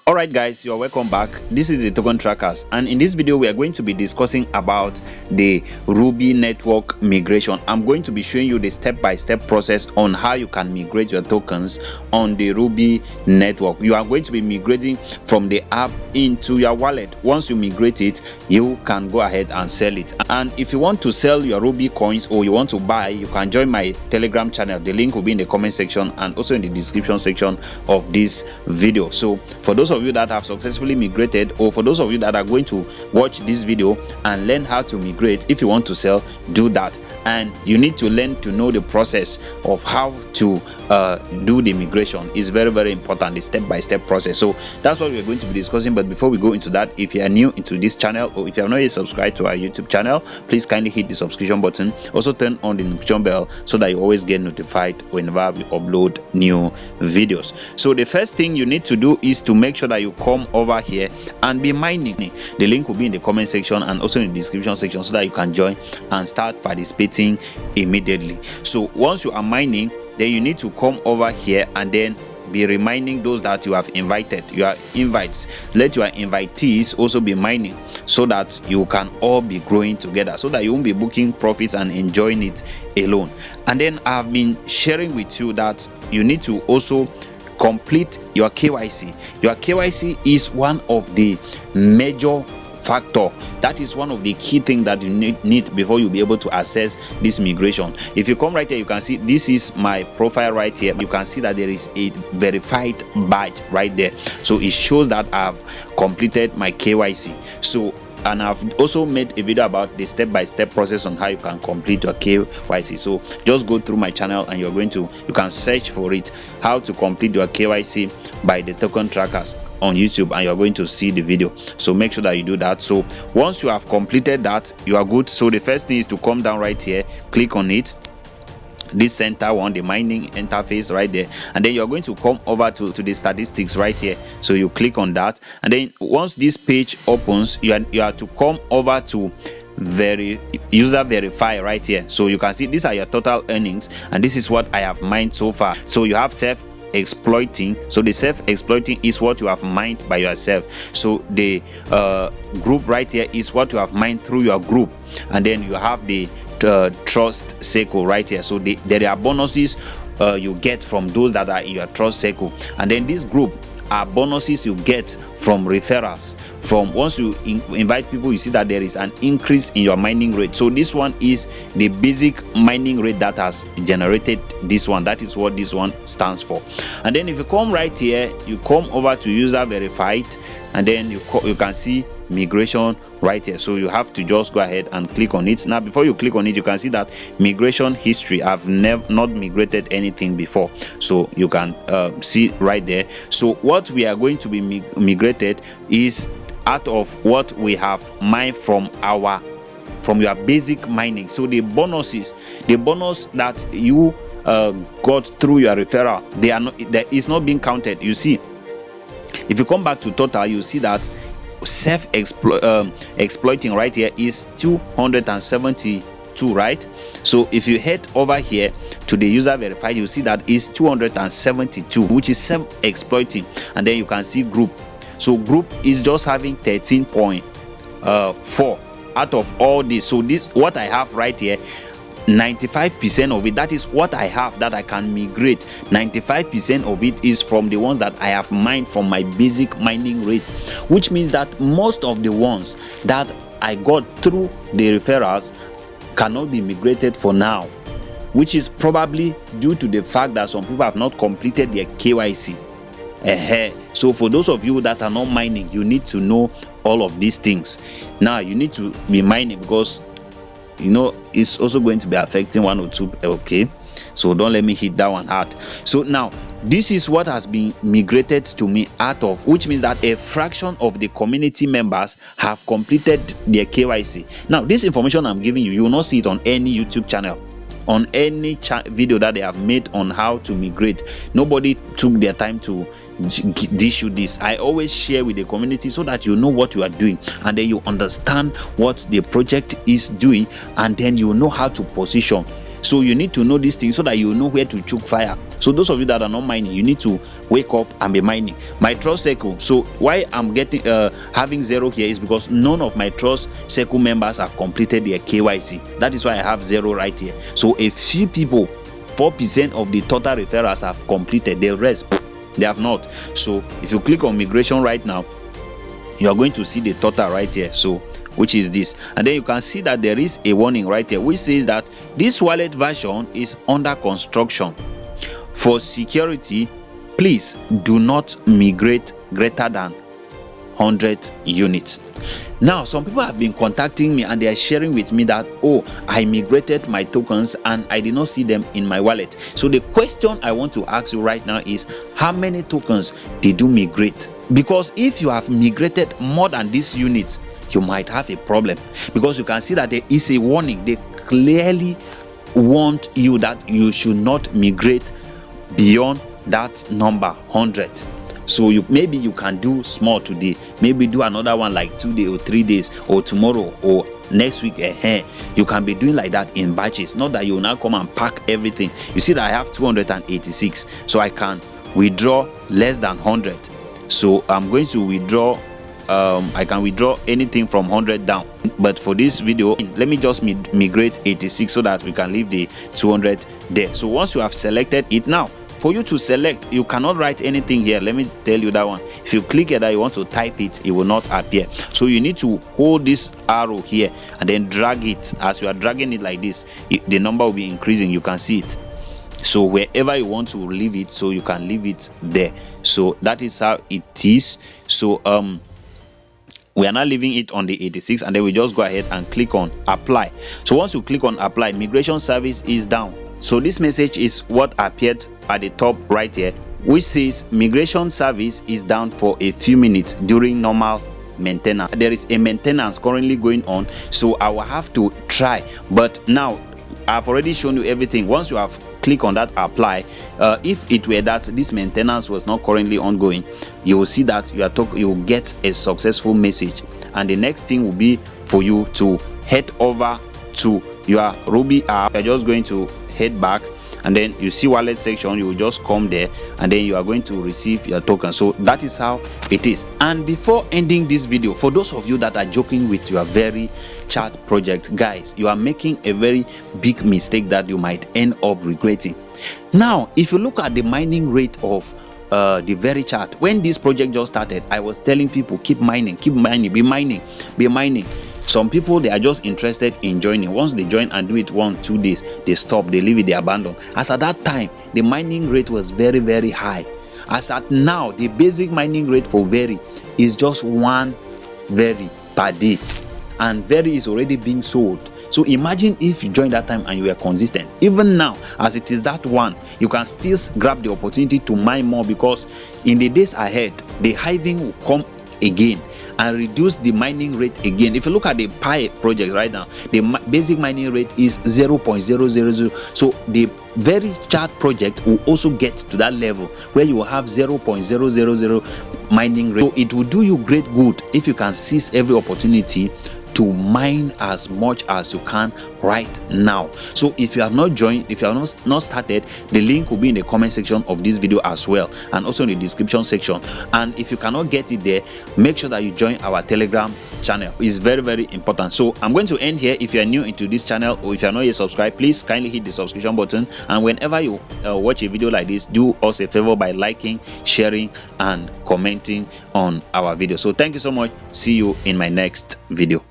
Alright guys, you're welcome back. This is the token trackers, and in this video we are going to be discussing about the Rubi network migration. I'm going to be showing you the step-by-step process on how you can migrate your tokens on the Rubi network. You are going to be migrating from the app into your wallet. Once you migrate it, you can go ahead and sell it. And if you want to sell your Rubi coins or you want to buy, you can join my Telegram channel. The link will be in the comment section and also in the description section of this video. So for those of you that have successfully migrated, or for those of you that are going to watch this video and learn how to migrate, if you want to sell, do that. And you need to learn to know the process of how to do the migration. Is very important, the step-by-step process. So that's what we're going to be discussing. But before we go into that, if you are new into this channel, or if you have not yet subscribed to our YouTube channel, please kindly hit the subscription button. Also turn on the notification bell so that you always get notified whenever we upload new videos. So the first thing you need to do is to make sure that you come over here and be mining. The link will be in the comment section and also in the description section so that you can join and start participating immediately. So once you are mining, then you need to come over here and then be reminding those that you have invited, your invites. Let your invitees also be mining so that you can all be growing together, so that you won't be booking profits and enjoying it alone. And then I've been sharing with you that you need to also complete your KYC. Your KYC is one of the major factor. That is one of the key things that you need before you'll be able to access this migration. If you come right here, you can see this is my profile right here. You can see that there is a verified badge right there, so it shows that I've completed my KYC. So, and I've also made a video about the step-by-step process on how you can complete your KYC. So just go through my channel and you can search for it, how to complete your KYC by the token trackers on YouTube, and you're going to see the video. So make sure that you do that. So once you have completed that, you are good. So the first thing is to come down right here, click on it, this center one, the mining interface right there, and then you're going to come over to the statistics right here. So you click on that, and then once this page opens, you are to come over to user verify right here. So you can see these are your total earnings, and this is what I have mined so far. So you have self-exploiting. So the self-exploiting is what you have mined by yourself. So the group right here is what you have mined through your group, and then you have the trust circle right here. So there are bonuses you get from those that are in your trust circle, and then this group are bonuses you get from referrals. From once you invite people, you see that there is an increase in your mining rate. So this one is the basic mining rate that has generated this one. That is what this one stands for. And then if you come right here, you come over to user verified, and then you can see migration right here. So you have to just go ahead and click on it. Now before you click on it, you can see that migration history. I've not migrated anything before, so you can see right there. So what we are going to be migrated is out of what we have mined from your basic mining. So the bonus that you got through your referral, that is not being counted. You see, if you come back to total, you see that exploiting right here is 272, right? So if you head over here to the user verified, you see that is 272, which is self-exploiting. And then you can see group. So group is just having 13.4 out of all this. So this what I have right here, 95% of it, that is what I have that I can migrate. 95% of it is from the ones that I have mined from my basic mining rate, which means that most of the ones that I got through the referrals cannot be migrated for now, which is probably due to the fact that some people have not completed their KYC. So for those of you that are not mining, you need to know all of these things. Now you need to be mining, because you know it's also going to be affecting one or two. Okay, so don't let me hit that one hard. So now this is what has been migrated to me out of, which means that a fraction of the community members have completed their KYC. Now this information I'm giving you, you will not see it on any YouTube channel, on any video that they have made on how to migrate. Nobody took their time to dish you this. I always share with the community so that you know what you are doing, and then you understand what the project is doing, and then you know how to position So you need to know these things so that you know where to choke fire. So those of you that are not mining, you need to wake up and be mining. My trust circle, so why I'm getting having 0 here is because none of my trust circle members have completed their KYC. That is why I have 0 right here. So a few people, 4% of the total referrals have completed, the rest they have not. So if you click on migration right now, you are going to see the total right here, so which is this, and then you can see that there is a warning right here which says that this wallet version is under construction. For security, please do not migrate greater than 100 units. Now some people have been contacting me and they are sharing with me that, oh, I migrated my tokens and I did not see them in my wallet. So the question I want to ask you right now is, how many tokens did you migrate? Because if you have migrated more than this unit, you might have a problem, because you can see that there is a warning. They clearly want you that you should not migrate beyond that number 100. So maybe you can do small today, maybe do another one like 2 days or 3 days or tomorrow or next week. You can be doing like that in batches, not that you will now come and pack everything. You see that I have 286, so I can withdraw less than 100. So I'm going to withdraw I can withdraw anything from 100 down, but for this video let me just migrate 86 so that we can leave the 200 there. So once you have selected it, now for you to select, you cannot write anything here. Let me tell you that one. If you click here that you want to type it, it will not appear. So you need to hold this arrow here and then drag it. As you are dragging it like this, the number will be increasing. You can see it. So wherever you want to leave it, so you can leave it there. So that is how it is. So we are now leaving it on the 86, and then we just go ahead and click on apply. So once you click on apply, migration service is down. So this message is what appeared at the top right here, which says migration service is down for a few minutes during normal maintenance. There is a maintenance currently going on, so I will have to try. But now I've already shown you everything. Once you have clicked on that apply, if it were that this maintenance was not currently ongoing, you will see that you will get a successful message, and the next thing will be for you to head over to your Rubi app. You're just going to head back, and then you see wallet section. You will just come there, and then you are going to receive your token. So that is how it is. And before ending this video, for those of you that are joking with your Verychat project, guys, you are making a very big mistake that you might end up regretting. Now if you look at the mining rate of the Verychat, when this project just started, I was telling people, keep mining, be mining. Some people, they are just interested in joining. Once they join and do it 1-2 days, they stop, they leave it, they abandon. As at that time, the mining rate was very, very high. As at now, the basic mining rate for Very is just 1 Very per day, and Very is already being sold. So imagine if you joined that time and you were consistent. Even now, as it is that one, you can still grab the opportunity to mine more, because in the days ahead, the hiving will come again and reduce the mining rate again. If you look at the Pi project right now, the basic mining rate is 0.000. So the Verychat project will also get to that level where you will have 0.000 mining rate. So it will do you great good if you can seize every opportunity to mine as much as you can right now. So if you have not joined, if you have not started, the link will be in the comment section of this video as well, and also in the description section. And if you cannot get it there, make sure that you join our Telegram channel. It's very, very important. So I'm going to end here. If you are new into this channel, or if you are not yet subscribed, please kindly hit the subscription button, and whenever you watch a video like this, do us a favor by liking, sharing and commenting on our video. So thank you so much. See you in my next video.